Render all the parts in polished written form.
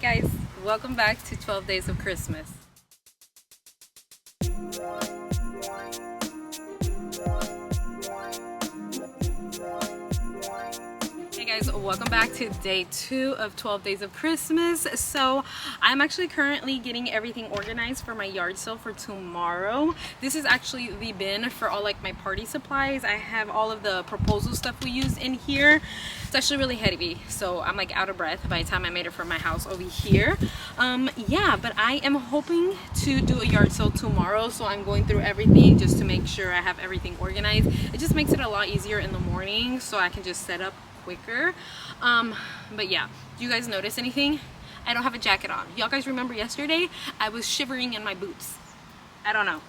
Hey guys, welcome back to 12 Days of Christmas. Hey guys, welcome back to day 2 of 12 Days of Christmas. So I'm actually currently getting everything organized for my yard sale for tomorrow. This is actually the bin for all like my party supplies. I have all of the proposal stuff we use in here. It's actually really heavy, so I'm like out of breath by the time I made it from my house over here. Yeah, but I am hoping to do a yard sale tomorrow, so I'm going through everything just to make sure I have everything organized. It just makes it a lot easier in the morning, so I can just set up quicker. But yeah, do you guys notice anything? I don't have a jacket on. Y'all guys remember yesterday? I was shivering in my boots. I don't know.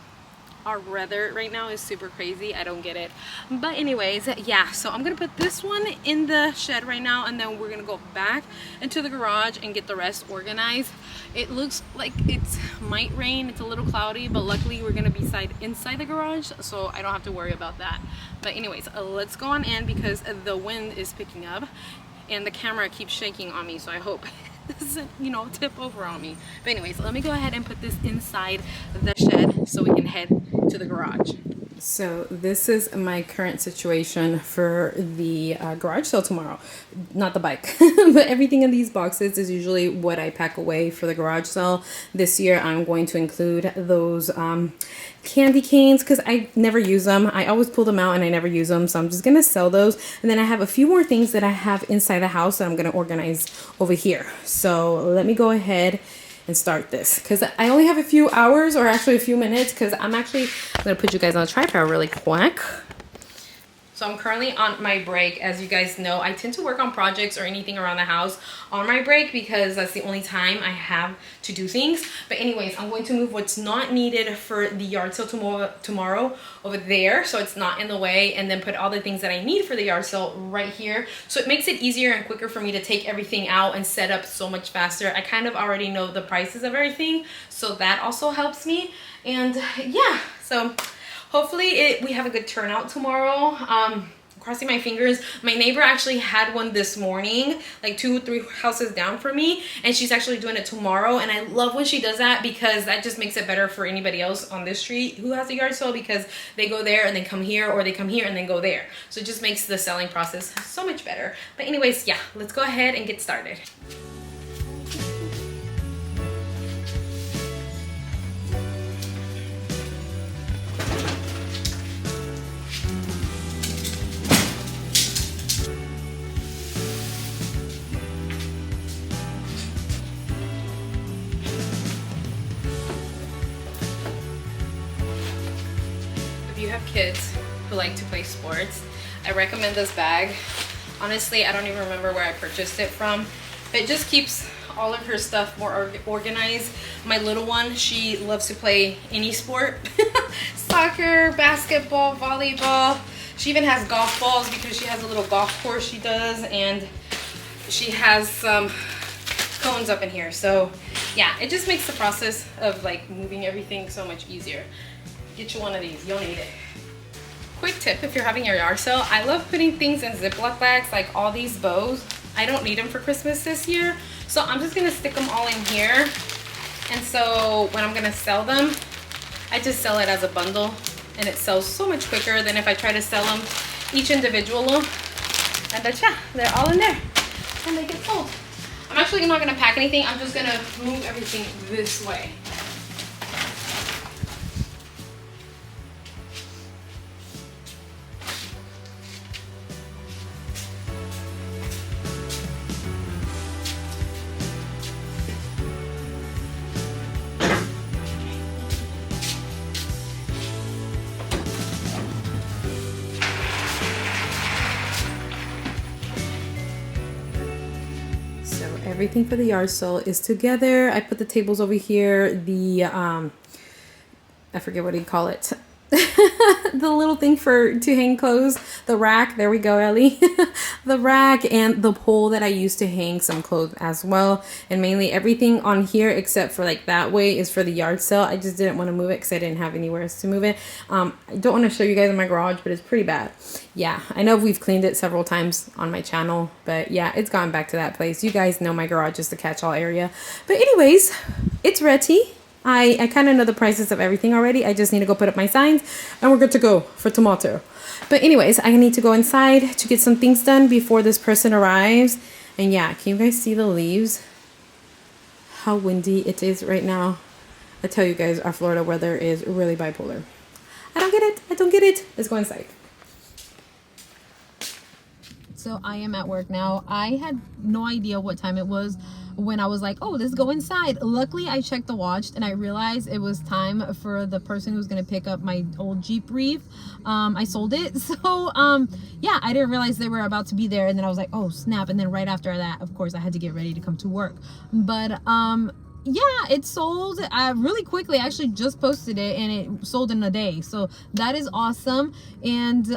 Our weather right now is super crazy. I don't get it. But anyways, yeah, so I'm gonna put this one in the shed right now, and then we're gonna go back into the garage and get the rest organized. It looks like it might rain. It's a little cloudy, but luckily we're gonna be inside the garage, so I don't have to worry about that. But anyways, let's go on in because the wind is picking up and the camera keeps shaking on me, so I hope doesn't, you know, tip over on me. But anyways, let me go ahead and put this inside the shed so we can head to the garage. So this is my current situation for the garage sale tomorrow. Not the bike, but everything in these boxes is usually what I pack away for the garage sale. This year I'm going to include those candy canes because I never use them. I always pull them out and I never use them, so I'm just gonna sell those. And then I have a few more things that I have inside the house that I'm gonna organize over here. So let me go ahead and start this because I only have a few hours, or actually a few minutes, because I'm gonna put you guys on a tripod really quick. So I'm currently on my break. As you guys know, I tend to work on projects or anything around the house on my break because that's the only time I have to do things. But anyways, I'm going to move what's not needed for the yard sale tomorrow over there, so it's not in the way, and then put all the things that I need for the yard sale right here. So it makes it easier and quicker for me to take everything out and set up so much faster. I kind of already know the prices of everything, so that also helps me. And yeah, so hopefully we have a good turnout tomorrow. Crossing my fingers. My neighbor actually had one this morning, like 2 or 3 houses down from me, and she's actually doing it tomorrow. And I love when she does that because that just makes it better for anybody else on this street who has a yard sale, because they go there and then come here, or they come here and then go there. So it just makes the selling process so much better. But anyways, yeah, let's go ahead and get started. If you have kids who like to play sports, I recommend this bag. Honestly, I don't even remember where I purchased it from. It just keeps all of her stuff more organized. My little one, she loves to play any sport. Soccer, basketball, volleyball. She even has golf balls because she has a little golf course she does, and she has some cones up in here. So yeah, it just makes the process of like moving everything so much easier. Get you one of these, you'll need it. Quick tip if you're having your yard sale, I love putting things in Ziploc bags, like all these bows. I don't need them for Christmas this year, so I'm just gonna stick them all in here. And so when I'm gonna sell them, I just sell it as a bundle, and it sells so much quicker than if I try to sell them each individual. And then yeah, they're all in there and they get sold. I'm actually not gonna pack anything, I'm just gonna move everything this way. Everything for the yard sale is together. I put the tables over here, the I forget what you call it, the little thing to hang clothes, the rack. There we go, Ellie. The rack and the pole that I use to hang some clothes as well. And mainly everything on here except for like that way is for the yard sale. I just didn't want to move it because I didn't have anywhere else to move it. I don't want to show you guys in my garage, but it's pretty bad. Yeah, I know we've cleaned it several times on my channel, but yeah, it's gone back to that place. You guys know my garage is the catch-all area. But anyways, it's ready. I kind of know the prices of everything already. I just need to go put up my signs and we're good to go for tomorrow. But anyways, I need to go inside to get some things done before this person arrives. And yeah, can you guys see the leaves? How windy it is right now. I tell you guys, our Florida weather is really bipolar. I don't get it. I don't get it. Let's go inside. So I am at work now. I had no idea what time it was when I was like, oh, let's go inside. Luckily, I checked the watch and I realized it was time for the person who's going to pick up my old Jeep Reef. I sold it. So, yeah, I didn't realize they were about to be there. And then I was like, oh, snap. And then right after that, of course, I had to get ready to come to work. But, yeah, it sold really quickly. I actually just posted it and it sold in a day, so that is awesome. And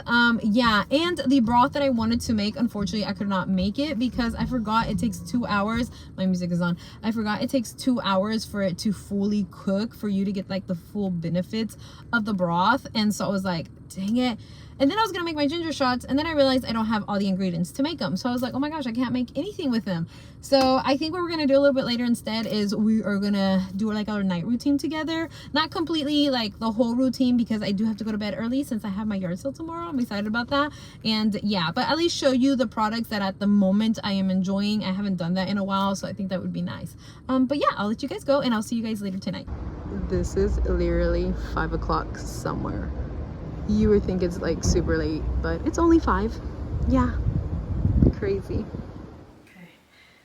yeah, and the broth that I wanted to make, unfortunately I could not make it because I forgot it takes 2 hours. My music is on. I forgot it takes 2 hours for it to fully cook for you to get like the full benefits of the broth. And so I was like, dang it. And then I was gonna make my ginger shots, and then I realized I don't have all the ingredients to make them. So I was like, oh my gosh, I can't make anything with them. So I think what we're gonna do a little bit later instead is we are gonna do like our night routine together. Not completely like the whole routine because I do have to go to bed early since I have my yard sale tomorrow. I'm excited about that. And yeah, but at least show you the products that at the moment I am enjoying. I haven't done that in a while, so I think that would be nice. But yeah, I'll let you guys go and I'll see you guys later tonight. This is literally 5 o'clock somewhere. You would think it's like super late, but it's only 5. Yeah, crazy. Okay,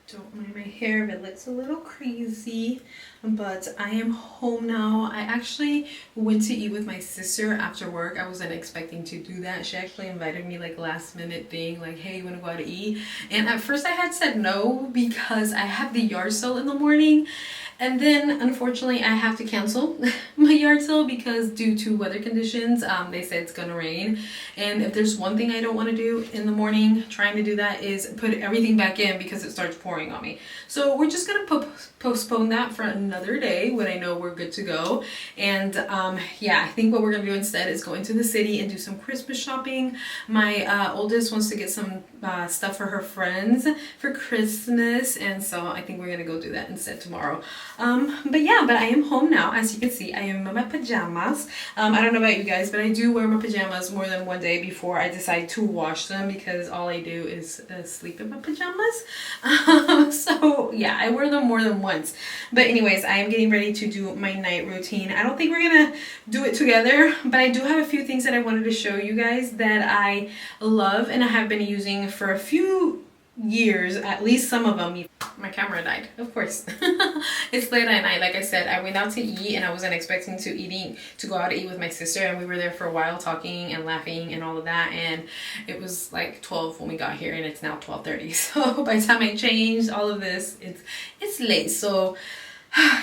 don't mind my hair if it looks a little crazy, but I am home now. I actually went to eat with my sister after work. I wasn't expecting to do that. She actually invited me like last minute thing, like, hey, you want to go out to eat? And at first I had said no because I have the yard sale in the morning. And then unfortunately I have to cancel my yard sale because due to weather conditions, they said it's gonna rain. And if there's one thing I don't want to do in the morning trying to do that is put everything back in because it starts pouring on me. So we're just gonna postpone that for another day when I know we're good to go. And yeah, I think what we're gonna do instead is go into the city and do some Christmas shopping. My oldest wants to get some stuff for her friends for Christmas, and so I think we're gonna go do that instead tomorrow. But yeah, but I am home now. As you can see, I am in my pajamas. I don't know about you guys, but I do wear my pajamas more than one day before I decide to wash them because all I do is sleep in my pajamas. So yeah, I wear them more than once. But anyways, I am getting ready to do my night routine. I don't think we're gonna do it together, but I do have a few things that I wanted to show you guys that I love and I have been using for a few years, at least some of them. My camera died, of course. It's late at night. Like I said, I went out to eat and I wasn't expecting to go out to eat with my sister, and we were there for a while talking and laughing and all of that, and it was like 12 when we got here and it's now 12:30. So by the time I changed all of this, it's late. So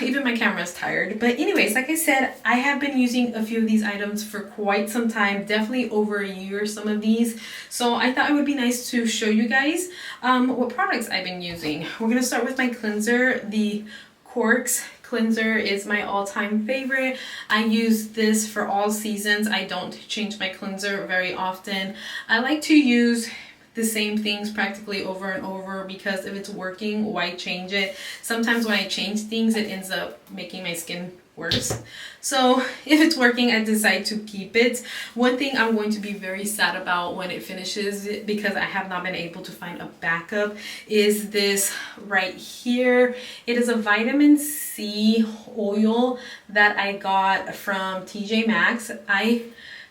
even my camera is tired. But anyways, like I said, I have been using a few of these items for quite some time, definitely over a year, some of these. So I thought it would be nice to show you guys what products I've been using. We're gonna start with my cleanser. The Corks cleanser is my all-time favorite. I use this for all seasons. I don't change my cleanser very often. I like to use the same things practically over and over because if it's working, why change it? Sometimes when I change things, it ends up making my skin worse. So if it's working, I decide to keep it. One thing I'm going to be very sad about when it finishes, because I have not been able to find a backup, is this right here. It is a vitamin C oil that I got from TJ Maxx. I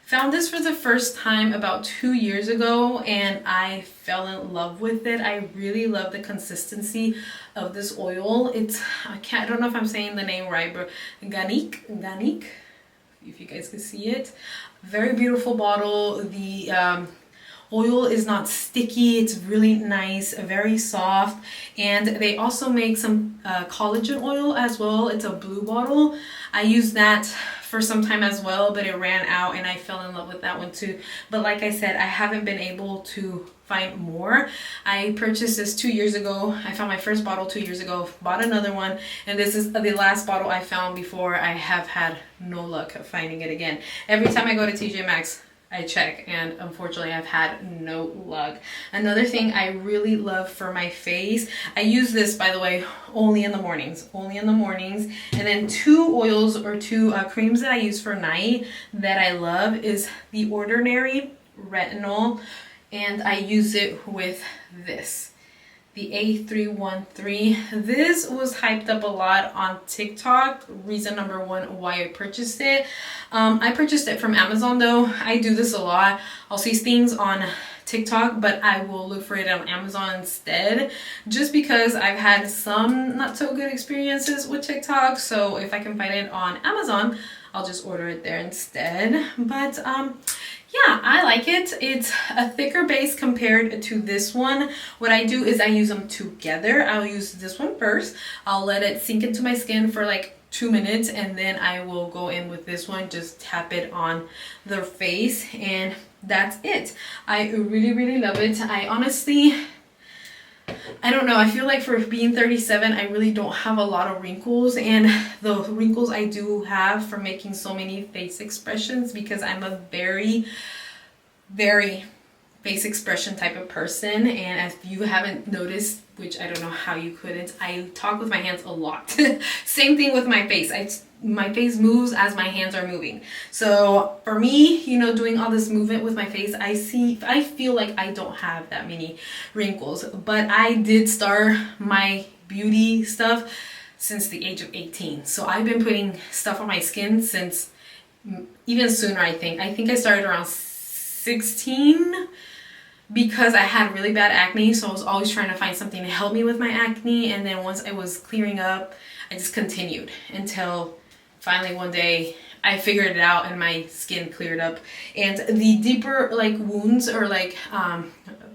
found this for the first time about 2 years ago and I fell in love with it. I really love the consistency of this oil. I don't know if I'm saying the name right, but Ganik, if you guys can see it. Very beautiful bottle. The oil is not sticky. It's really nice, very soft. And they also make some collagen oil as well. It's a blue bottle. I use that for some time as well, but it ran out and I fell in love with that one too. But like I said, I haven't been able to find more. I purchased this 2 years ago. I found my first bottle 2 years ago, bought another one, and this is the last bottle I found before I have had no luck finding it again. Every time I go to TJ Maxx, I check, and unfortunately I've had no luck. Another thing I really love for my face, I use this, by the way, only in the mornings, and then two oils or two creams that I use for night that I love is the Ordinary Retinol, and I use it with this, the A313. This was hyped up a lot on TikTok. Reason number one why I purchased it. I purchased it from Amazon though. I do this a lot. I'll see things on TikTok, but I will look for it on Amazon instead, just because I've had some not so good experiences with TikTok. So if I can find it on Amazon, I'll just order it there instead. But yeah, I like it. It's a thicker base compared to this one. What I do is I use them together. I'll use this one first. I'll let it sink into my skin for like 2 minutes, and then I will go in with this one, just tap it on the face, and that's it. I really love it. I honestly, I don't know, I feel like for being 37, I really don't have a lot of wrinkles, and the wrinkles I do have from making so many face expressions, because I'm a very face expression type of person. And if you haven't noticed, which I don't know how you couldn't, I talk with my hands a lot. Same thing with my face. My face moves as my hands are moving. So for me, you know, doing all this movement with my face, I feel like I don't have that many wrinkles. But I did start my beauty stuff since the age of 18. So I've been putting stuff on my skin since even sooner, I think. I think I started around 16, because I had really bad acne, so I was always trying to find something to help me with my acne. And then once it was clearing up, I just continued until finally one day I figured it out and my skin cleared up. And the deeper like wounds, or like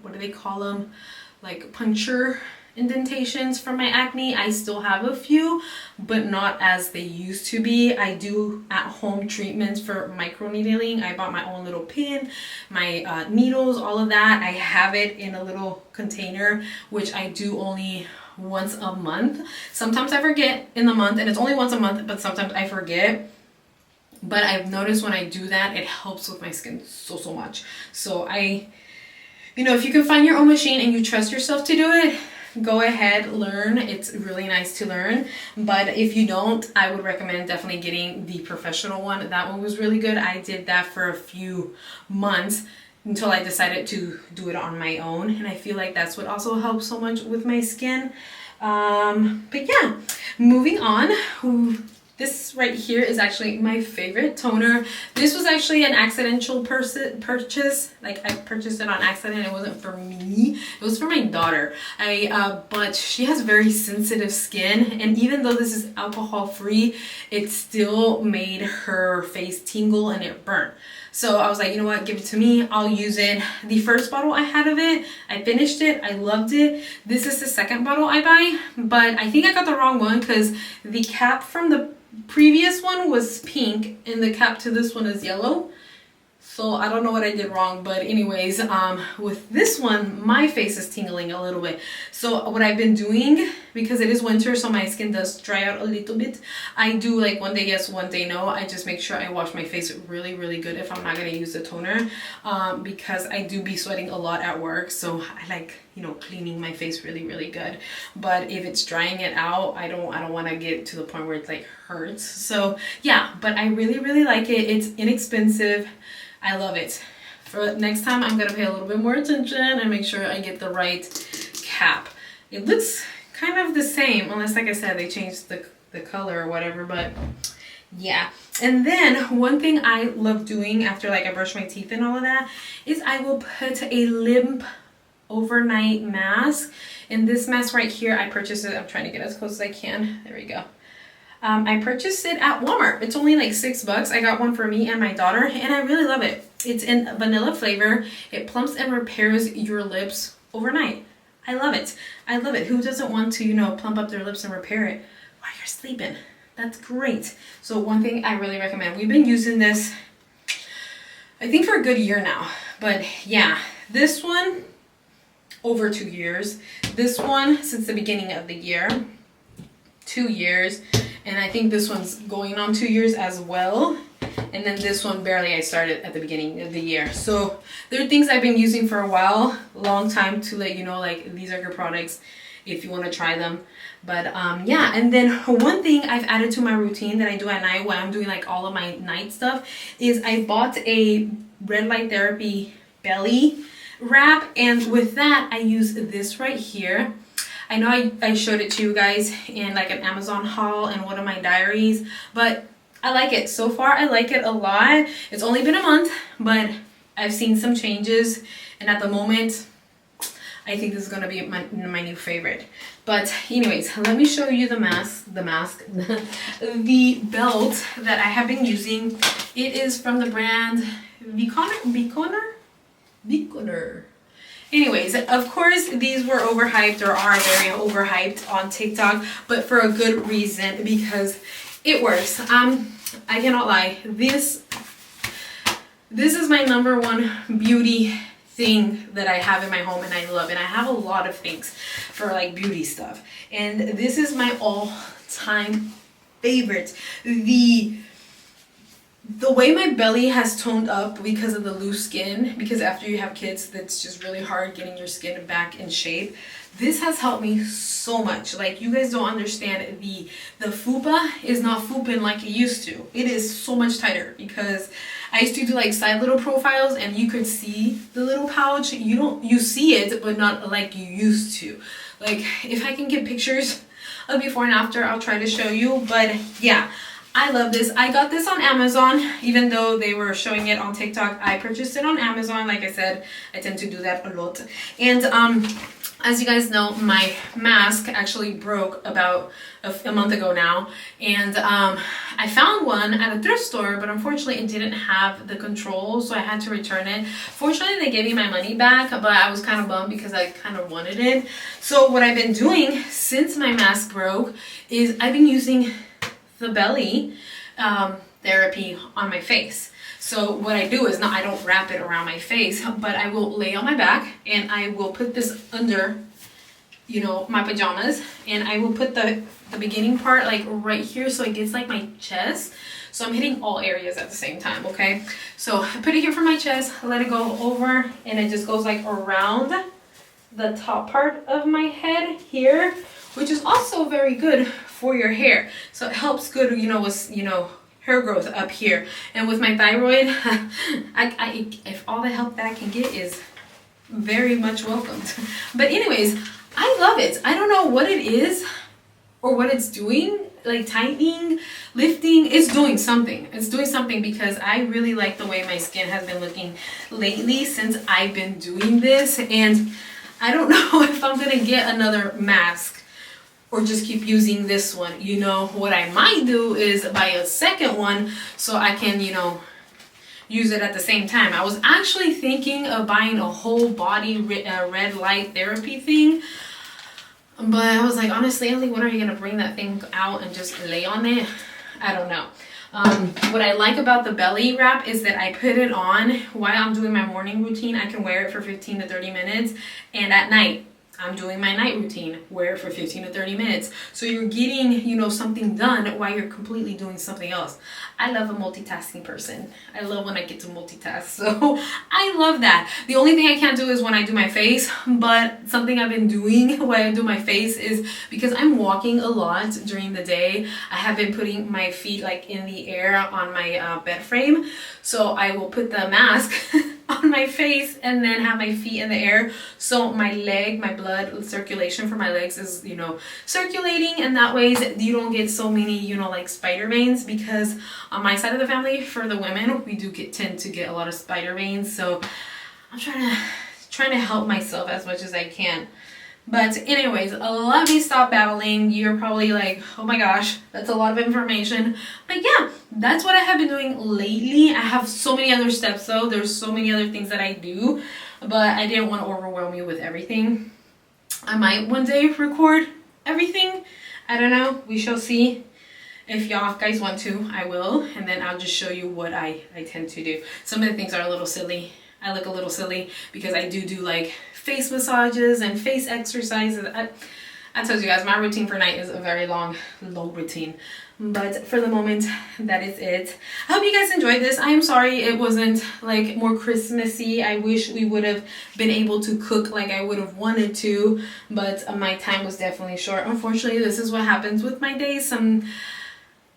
what do they call them, like puncture indentations from my acne, I still have a few, but not as they used to be. I do at-home treatments for microneedling. I bought my own little pin, my needles, all of that. I have it in a little container, which I do only once a month. Sometimes I forget in the month, and it's only once a month, but sometimes I forget. But I've noticed when I do that, it helps with my skin so much. So you know, if you can find your own machine and you trust yourself to do it, go ahead, learn. It's really nice to learn. But if you don't, I would recommend definitely getting the professional one. That one was really good. I did that for a few months until I decided to do it on my own, and I feel like that's what also helps so much with my skin. But yeah, moving on. This right here is actually my favorite toner. This was actually an accidental purchase. Like, I purchased it on accident. It wasn't for me. It was for my daughter. But she has very sensitive skin, and even though this is alcohol free, it still made her face tingle and it burnt. So I was like, you know what, give it to me, I'll use it. The first bottle I had of it, I finished it, I loved it. This is the second bottle I buy, but I think I got the wrong one, because the cap from the previous one was pink and the cap to this one is yellow. So I don't know what I did wrong, but anyways, with this one, my face is tingling a little bit. So what I've been doing, because it is winter, so my skin does dry out a little bit, I do like one day yes, one day no. I just make sure I wash my face really good if I'm not gonna use the toner, because I do be sweating a lot at work. So I like, you know, cleaning my face really good. But if it's drying it out, I don't want to get to the point where it's like hurts. So yeah, but I really like it. It's inexpensive. I love it. For next time, I'm gonna pay a little bit more attention and make sure I get the right cap. It looks kind of the same, unless, like I said, they changed the color or whatever, but yeah. And then one thing I love doing after like I brush my teeth and all of that is I will put a lip overnight mask. And this mask right here, I purchased it. I'm trying to get as close as I can. There we go. I purchased it at Walmart. It's only like $6. I got one for me and my daughter, and I really love it. It's in vanilla flavor. It plumps and repairs your lips overnight. I love it. I love it. Who doesn't want to, you know, plump up their lips and repair it while you're sleeping? That's great. So one thing I really recommend, we've been using this I think for a good year now, but yeah, this one over 2 years, this one since the beginning of the year, 2 years, and I think this one's going on 2 years as well. And then this one barely, I started at the beginning of the year. So there are things I've been using for a while, long time, to let you know, like, these are good products if you want to try them. But yeah, and then one thing I've added to my routine that I do at night when I'm doing like all of my night stuff is I bought a red light therapy belly wrap, and with that I use this right here. I know I showed it to you guys in like an Amazon haul and one of my diaries, but I like it. So far I like it a lot. It's only been a month, but I've seen some changes, and at the moment I think this is gonna be my new favorite. But anyways, let me show you the belt that I have been using. It is from the brand Viconer. Anyways, of course, these were overhyped, or are very overhyped on TikTok, but for a good reason, because it works. I cannot lie. This is my number one beauty thing that I have in my home, and I love it. I have a lot of things for like beauty stuff, and this is my all-time favorite. The way my belly has toned up because of the loose skin, because after you have kids, that's just really hard getting your skin back in shape. This has helped me so much. Like, you guys don't understand, the fupa is not fooping like it used to. It is so much tighter, because I used to do like side little profiles and you could see the little pouch. You see it, but not like you used to. Like, if I can get pictures of before and after, I'll try to show you. But yeah, I love this. I got this on Amazon, even though they were showing it on TikTok. I purchased it on Amazon. Like I said, I tend to do that a lot. And as you guys know, my mask actually broke about a month ago now, and I found one at a thrift store, but unfortunately it didn't have the control, so I had to return it. Fortunately, they gave me my money back, but I was kind of bummed because I kind of wanted it. So what I've been doing since my mask broke is I've been using the belly therapy on my face. So what I do is, I don't wrap it around my face, but I will lay on my back and I will put this under, you know, my pajamas, and I will put the beginning part like right here, so it gets like my chest. So I'm hitting all areas at the same time, okay? So I put it here for my chest, let it go over, and it just goes like around the top part of my head here, which is also very good for your hair. So it helps good, you know, with, you know, hair growth up here. And with my thyroid, if all the help that I can get is very much welcomed. But anyways, I love it. I don't know what it is or what it's doing, like tightening, lifting. It's doing something. It's doing something, because I really like the way my skin has been looking lately since I've been doing this. And I don't know if I'm gonna get another mask or just keep using this one. You know, what I might do is buy a second one so I can, you know, use it at the same time. I was actually thinking of buying a whole body red light therapy thing, but I was like, honestly, Ellie, when are you gonna bring that thing out and just lay on it? I don't know. What I like about the belly wrap is that I put it on while I'm doing my morning routine. I can wear it for 15 to 30 minutes, and at night I'm doing my night routine, wear it for 15 to 30 minutes. So you're getting, you know, something done while you're completely doing something else. I love a multitasking person. I love when I get to multitask. So I love that. The only thing I can't do is when I do my face, but something I've been doing when I do my face is, because I'm walking a lot during the day, I have been putting my feet like in the air on my bed frame. So I will put the mask on my face and then have my feet in the air, so my blood circulation for my legs is, you know, circulating, and that way you don't get so many, you know, like spider veins, because on my side of the family, for the women, we do tend to get a lot of spider veins. So I'm trying to help myself as much as I can. But anyways, let me stop babbling. You're probably like, oh my gosh, that's a lot of information. But yeah, that's what I have been doing lately. I have so many other steps though. There's so many other things that I do, but I didn't want to overwhelm you with everything. I might one day record everything. I don't know. We shall see. if y'all guys want to, I will, and then I'll just show you what I tend to do. Some of the things are a little silly. I look a little silly because I do like face massages and face exercises. I told you guys my routine for night is a very long routine, but for the moment that is it. I hope you guys enjoyed this. I am sorry it wasn't like more Christmassy. I wish we would have been able to cook like I would have wanted to, but my time was definitely short. Unfortunately, this is what happens with my days.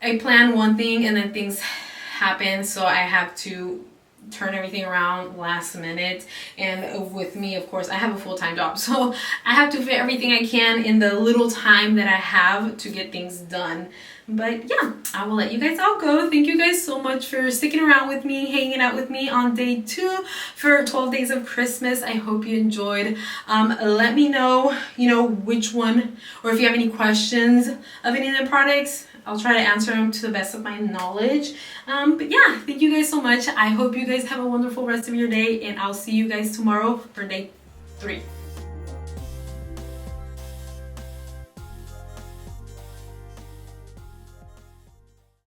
I plan one thing and then things happen, so I have to turn everything around last minute. And with me, of course, I have a full-time job, so I have to fit everything I can in the little time that I have to get things done. But yeah, I will let you guys all go. Thank you guys so much for sticking around with me, hanging out with me on day 2 for 12 days of Christmas. I hope you enjoyed. Let me know, which one, or if you have any questions of any of the products. I'll try to answer them to the best of my knowledge. But yeah, thank you guys so much. I hope you guys have a wonderful rest of your day, and I'll see you guys tomorrow for day 3.